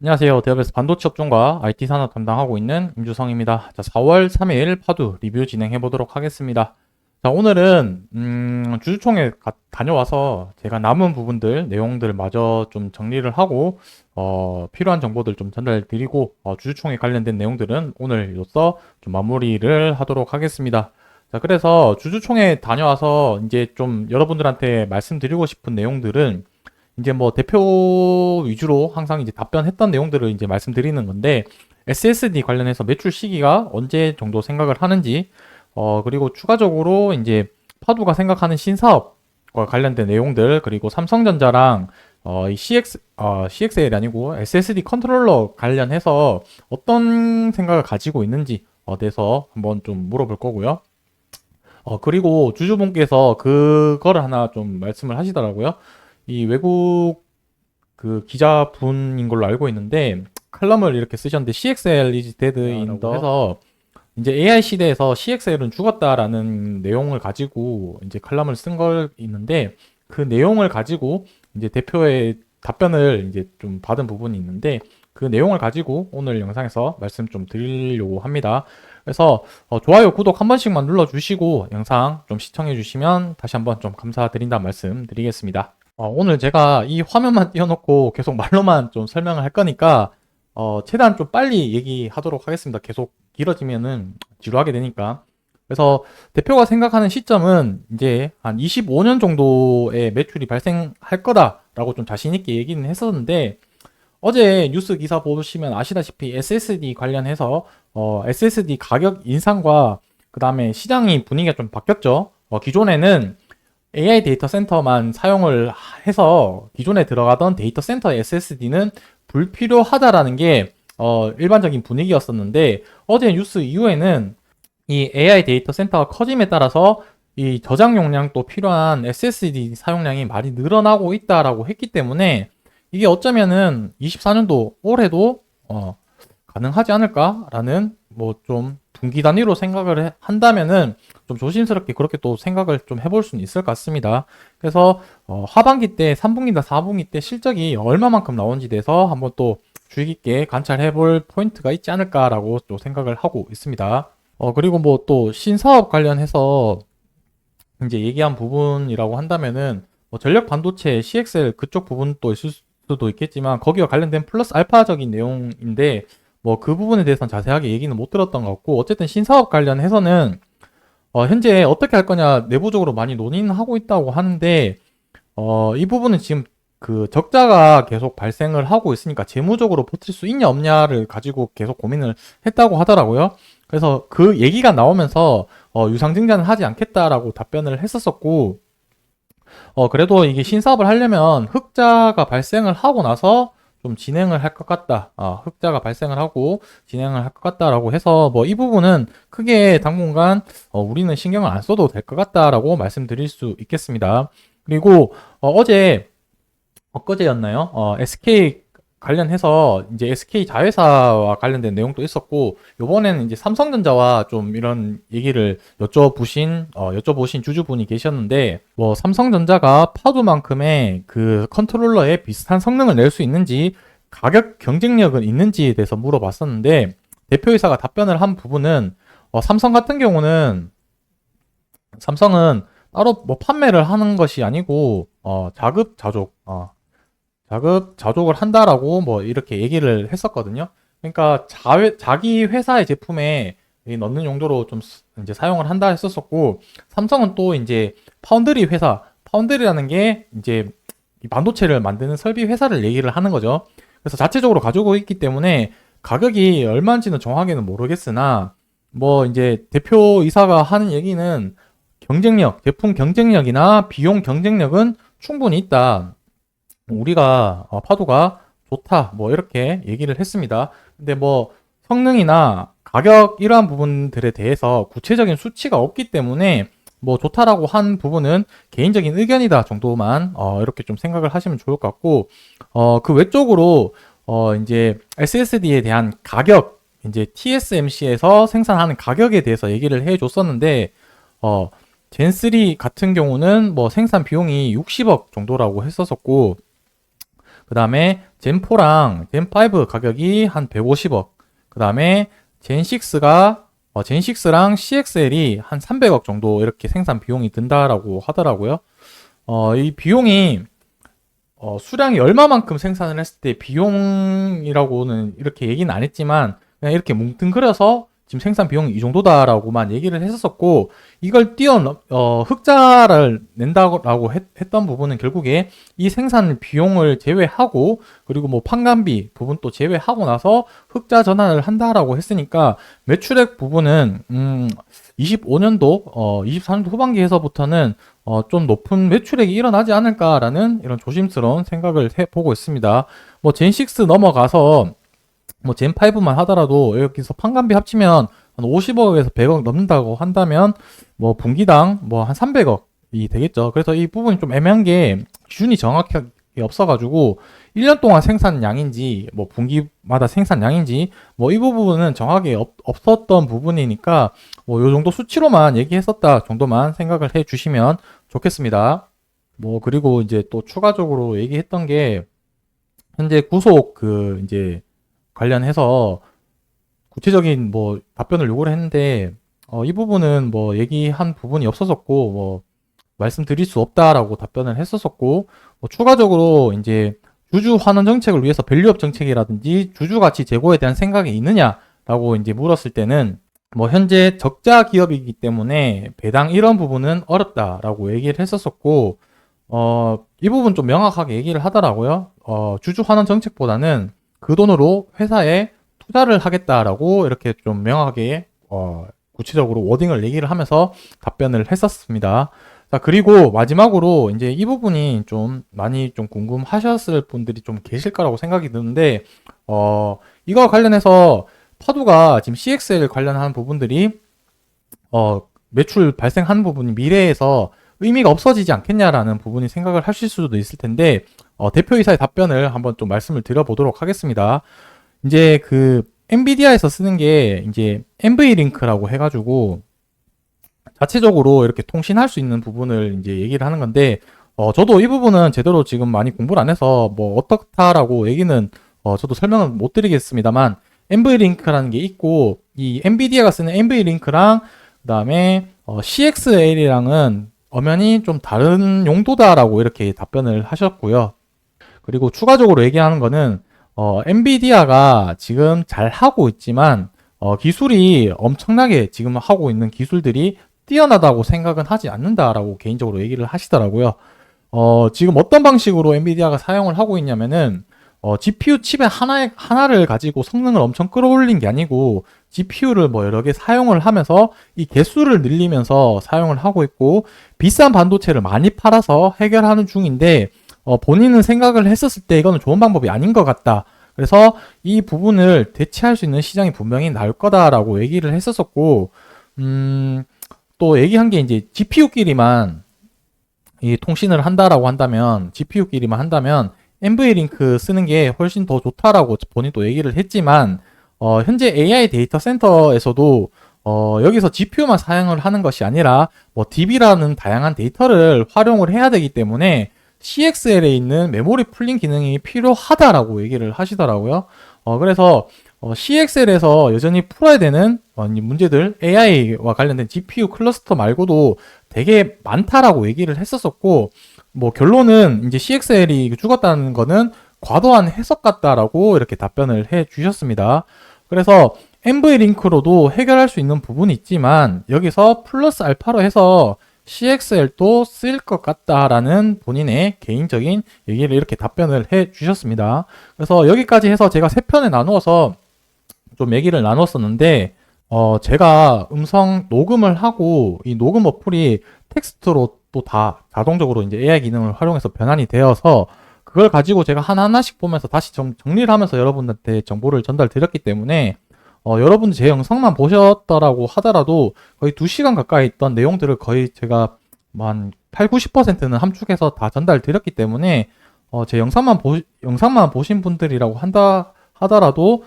안녕하세요. 대업에서 반도체 업종과 IT 산업 담당하고 있는 임주성입니다. 자, 4월 3일 파두 리뷰 진행해 보도록 하겠습니다. 자, 오늘은 주주총회 다녀와서 제가 남은 부분들 내용들 마저 좀 정리를 하고 필요한 정보들 좀 전달 드리고 주주총회 관련된 내용들은 오늘로써 좀 마무리를 하도록 하겠습니다. 자, 그래서 주주총회 다녀와서 이제 좀 여러분들한테 말씀드리고 싶은 내용들은 이제 뭐 대표 위주로 항상 이제 답변했던 내용들을 이제 말씀드리는 건데, SSD 관련해서 매출 시기가 언제 정도 생각을 하는지, 그리고 추가적으로 이제 파두가 생각하는 신사업과 관련된 내용들, 그리고 삼성전자랑 이 CXL이 아니고 SSD 컨트롤러 관련해서 어떤 생각을 가지고 있는지 대해서 한번 좀 물어볼 거고요. 그리고 주주분께서 그거를 하나 좀 말씀을 하시더라고요. 이 외국 그 기자분인 걸로 알고 있는데 칼럼을 이렇게 쓰셨는데, CXL is dead in the 해서 이제 AI 시대에서 CXL은 죽었다라는 내용을 가지고 이제 칼럼을 쓴 걸 있는데, 그 내용을 가지고 이제 대표의 답변을 이제 좀 받은 부분이 있는데, 그 내용을 가지고 오늘 영상에서 말씀 좀 드리려고 합니다. 그래서 좋아요, 구독 한 번씩만 눌러주시고 영상 좀 시청해 주시면 다시 한번 좀 감사드린다는 말씀 드리겠습니다. 오늘 제가 이 화면만 띄워놓고 계속 말로만 좀 설명을 할 거니까 최대한 좀 빨리 얘기하도록 하겠습니다. 계속 길어지면은 지루하게 되니까. 그래서 대표가 생각하는 시점은 이제 한 25년 정도의 매출이 발생할 거다라고 좀 자신 있게 얘기는 했었는데, 어제 뉴스 기사 보시면 아시다시피 SSD 관련해서 SSD 가격 인상과 그 다음에 시장이 분위기가 좀 바뀌었죠. 기존에는 AI 데이터 센터만 사용을 해서 기존에 들어가던 데이터 센터 SSD는 불필요하다라는 게 일반적인 분위기였었는데, 어제 뉴스 이후에는 이 AI 데이터 센터가 커짐에 따라서 이 저장 용량도 필요한 SSD 사용량이 많이 늘어나고 있다라고 했기 때문에, 이게 어쩌면은 24년도 올해도 가능하지 않을까라는 뭐 좀 분기 단위로 생각을 한다면은 좀 조심스럽게 그렇게 또 생각을 좀 해볼 수는 있을 것 같습니다. 그래서 하반기 때 3분기나 4분기 때 실적이 얼마만큼 나온지 대해서 한번 또 주의 깊게 관찰해 볼 포인트가 있지 않을까라고 또 생각을 하고 있습니다. 그리고 뭐 또 신사업 관련해서 이제 얘기한 부분이라고 한다면은 뭐 전력 반도체 CXL 그쪽 부분도 있을 수도 있겠지만, 거기와 관련된 플러스 알파적인 내용인데 뭐 그 부분에 대해서는 자세하게 얘기는 못 들었던 것 같고, 어쨌든 신사업 관련해서는 현재 어떻게 할 거냐 내부적으로 많이 논의는 하고 있다고 하는데, 이 부분은 지금 그 적자가 계속 발생을 하고 있으니까 재무적으로 버틸 수 있냐 없냐를 가지고 계속 고민을 했다고 하더라고요. 그래서 그 얘기가 나오면서 유상증자는 하지 않겠다라고 답변을 했었었고, 그래도 이게 신사업을 하려면 흑자가 발생을 하고 나서 좀 진행을 할 것 같다. 흑자가 발생을 하고 진행을 할 것 같다라고 해서 뭐 이 부분은 크게 당분간 우리는 신경을 안 써도 될 것 같다라고 말씀드릴 수 있겠습니다. 그리고 엊그제였나요? SK 관련해서 이제 SK 자회사와 관련된 내용도 있었고, 요번에는 이제 삼성전자와 좀 이런 얘기를 여쭤보신 주주분이 계셨는데, 뭐 삼성전자가 파도만큼의 그 컨트롤러에 비슷한 성능을 낼 수 있는지, 가격 경쟁력은 있는지에 대해서 물어봤었는데, 대표이사가 답변을 한 부분은 삼성 같은 경우는 삼성은 따로 뭐 판매를 하는 것이 아니고 자급자족을 한다라고 뭐 이렇게 얘기를 했었거든요. 그러니까 자기 회사의 제품에 넣는 용도로 좀 이제 사용을 한다 했었었고, 삼성은 또 이제 파운드리라는 게 이제 이 반도체를 만드는 설비 회사를 얘기를 하는 거죠. 그래서 자체적으로 가지고 있기 때문에 가격이 얼마인지는 정확하게는 모르겠으나, 뭐 이제 대표이사가 하는 얘기는 제품 경쟁력이나 비용 경쟁력은 충분히 있다. 우리가 파도가 좋다, 뭐 이렇게 얘기를 했습니다. 근데 뭐 성능이나 가격 이러한 부분들에 대해서 구체적인 수치가 없기 때문에 뭐 좋다라고 한 부분은 개인적인 의견이다 정도만 이렇게 좀 생각을 하시면 좋을 것 같고, 그 외적으로 이제 SSD에 대한 가격, 이제 TSMC에서 생산하는 가격에 대해서 얘기를 해줬었는데, 젠3 같은 경우는 뭐 생산 비용이 60억 정도라고 했었었고, 그 그 다음에 젠4랑 젠5 가격이 한 150억. 그 다음에 젠6랑 CXL이 한 300억 정도 이렇게 생산 비용이 든다라고 하더라고요. 이 비용이 수량이 얼마만큼 생산을 했을 때 비용이라고는 이렇게 얘기는 안 했지만 그냥 이렇게 뭉뚱그려서 지금 생산 비용이 이 정도다라고만 얘기를 했었고, 이걸 흑자를 낸다고 했던 부분은 결국에 이 생산 비용을 제외하고 그리고 뭐 판관비 부분 또 제외하고 나서 흑자 전환을 한다라고 했으니까 매출액 부분은 25년도 24년도 후반기에서부터는 좀 높은 매출액이 일어나지 않을까라는 이런 조심스러운 생각을 해보고 있습니다. 뭐 젠6 넘어가서 뭐 젠5만 하더라도 여기서 판관비 합치면 한 50억에서 100억 넘는다고 한다면 뭐 분기당 뭐 한 300억이 되겠죠. 그래서 이 부분이 좀 애매한 게 기준이 정확하게 없어가지고 1년 동안 생산량인지 뭐 분기마다 생산량인지 뭐 이 부분은 정확하게 없었던 부분이니까 뭐 요 정도 수치로만 얘기했었다 정도만 생각을 해 주시면 좋겠습니다. 뭐 그리고 이제 또 추가적으로 얘기했던 게 현재 구속 이제 관련해서 구체적인 뭐 답변을 요구를 했는데 이 부분은 뭐 얘기한 부분이 없었었고 뭐 말씀드릴 수 없다라고 답변을 했었었고, 뭐 추가적으로 이제 주주 환원 정책을 위해서 밸류업 정책이라든지 주주 가치 제고에 대한 생각이 있느냐라고 이제 물었을 때는 뭐 현재 적자 기업이기 때문에 배당 이런 부분은 어렵다라고 얘기를 했었었고, 이 부분 좀 명확하게 얘기를 하더라고요. 주주 환원 정책보다는 그 돈으로 회사에 투자를 하겠다라고 이렇게 좀 명확하게 구체적으로 워딩을 얘기를 하면서 답변을 했었습니다. 자, 그리고 마지막으로 이제 이 부분이 좀 많이 좀 궁금하셨을 분들이 좀 계실 거라고 생각이 드는데, 이거 관련해서 파두가 지금 CXL 관련한 부분들이 매출 발생하는 부분이 미래에서 의미가 없어지지 않겠냐라는 부분이 생각을 하실 수도 있을 텐데, 대표이사의 답변을 한번 좀 말씀을 드려보도록 하겠습니다. 이제 엔비디아에서 쓰는 게 이제 NV링크라고 해가지고 자체적으로 이렇게 통신할 수 있는 부분을 이제 얘기를 하는 건데, 저도 이 부분은 제대로 지금 많이 공부를 안 해서 뭐 어떻다라고 얘기는 저도 설명을 못 드리겠습니다만, NV링크라는 게 있고 이 엔비디아가 쓰는 NV링크랑 그다음에 CXL이랑은 엄연히 좀 다른 용도다라고 이렇게 답변을 하셨고요. 그리고 추가적으로 얘기하는 거는 엔비디아가 지금 잘 하고 있지만 기술이 엄청나게 지금 하고 있는 기술들이 뛰어나다고 생각은 하지 않는다라고 개인적으로 얘기를 하시더라고요. 지금 어떤 방식으로 엔비디아가 사용을 하고 있냐면은 GPU 칩의 하나를 가지고 성능을 엄청 끌어올린 게 아니고 GPU를 뭐 여러 개 사용을 하면서 이 개수를 늘리면서 사용을 하고 있고 비싼 반도체를 많이 팔아서 해결하는 중인데, 본인은 생각을 했었을 때 이거는 좋은 방법이 아닌 것 같다. 그래서 이 부분을 대체할 수 있는 시장이 분명히 나올 거다라고 얘기를 했었었고, 또 얘기한 게 이제 GPU끼리만 이 통신을 한다라고 한다면, GPU끼리만 한다면 NV링크 쓰는 게 훨씬 더 좋다라고 본인도 얘기를 했지만, 현재 AI 데이터 센터에서도 여기서 GPU만 사용을 하는 것이 아니라 뭐 DB라는 다양한 데이터를 활용을 해야 되기 때문에 CXL에 있는 메모리 풀링 기능이 필요하다라고 얘기를 하시더라고요. 그래서 CXL에서 여전히 풀어야 되는 문제들, AI와 관련된 GPU 클러스터 말고도 되게 많다라고 얘기를 했었었고, 뭐 결론은 이제 CXL이 죽었다는 거는 과도한 해석 같다라고 이렇게 답변을 해 주셨습니다. 그래서 NV링크로도 해결할 수 있는 부분이 있지만 여기서 플러스 알파로 해서 CXL도 쓸 것 같다라는 본인의 개인적인 얘기를 이렇게 답변을 해 주셨습니다. 그래서 여기까지 해서 제가 세 편에 나누어서 좀 얘기를 나눴었는데, 제가 음성 녹음을 하고 이 녹음 어플이 텍스트로 또 다 자동적으로 이제 AI 기능을 활용해서 변환이 되어서 그걸 가지고 제가 하나하나씩 보면서 다시 정리를 하면서 여러분한테 정보를 전달 드렸기 때문에 여러분들 제 영상만 보셨더라고 하더라도 거의 2시간 가까이 있던 내용들을 거의 제가 한 8, 90%는 함축해서 다 전달 드렸기 때문에 제 영상만 보신 분들이라고 하더라도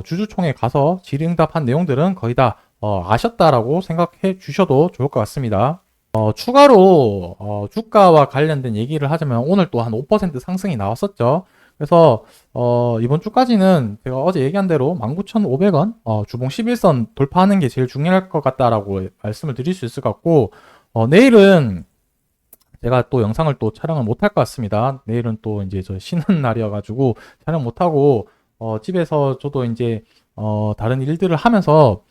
주주총회 가서 질의응답한 내용들은 거의 다 아셨다라고 생각해 주셔도 좋을 것 같습니다. 추가로 주가와 관련된 얘기를 하자면 오늘 또 한 5% 상승이 나왔었죠. 그래서 이번 주까지는 제가 어제 얘기한 대로 19,500원 주봉 11선 돌파하는 게 제일 중요할 것 같다라고 말씀을 드릴 수 있을 것 같고, 내일은 제가 또 영상을 또 촬영을 못 할 것 같습니다. 내일은 또 이제 저 쉬는 날이어가지고 촬영 못 하고 집에서 저도 이제 다른 일들을 하면서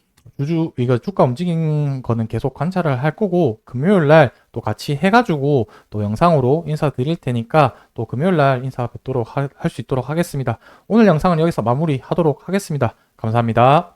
이거 주가 움직인 거는 계속 관찰을 할 거고, 금요일 날 또 같이 해가지고 또 영상으로 인사드릴 테니까 또 금요일 날 인사 뵙도록 할 수 있도록 하겠습니다. 오늘 영상은 여기서 마무리하도록 하겠습니다. 감사합니다.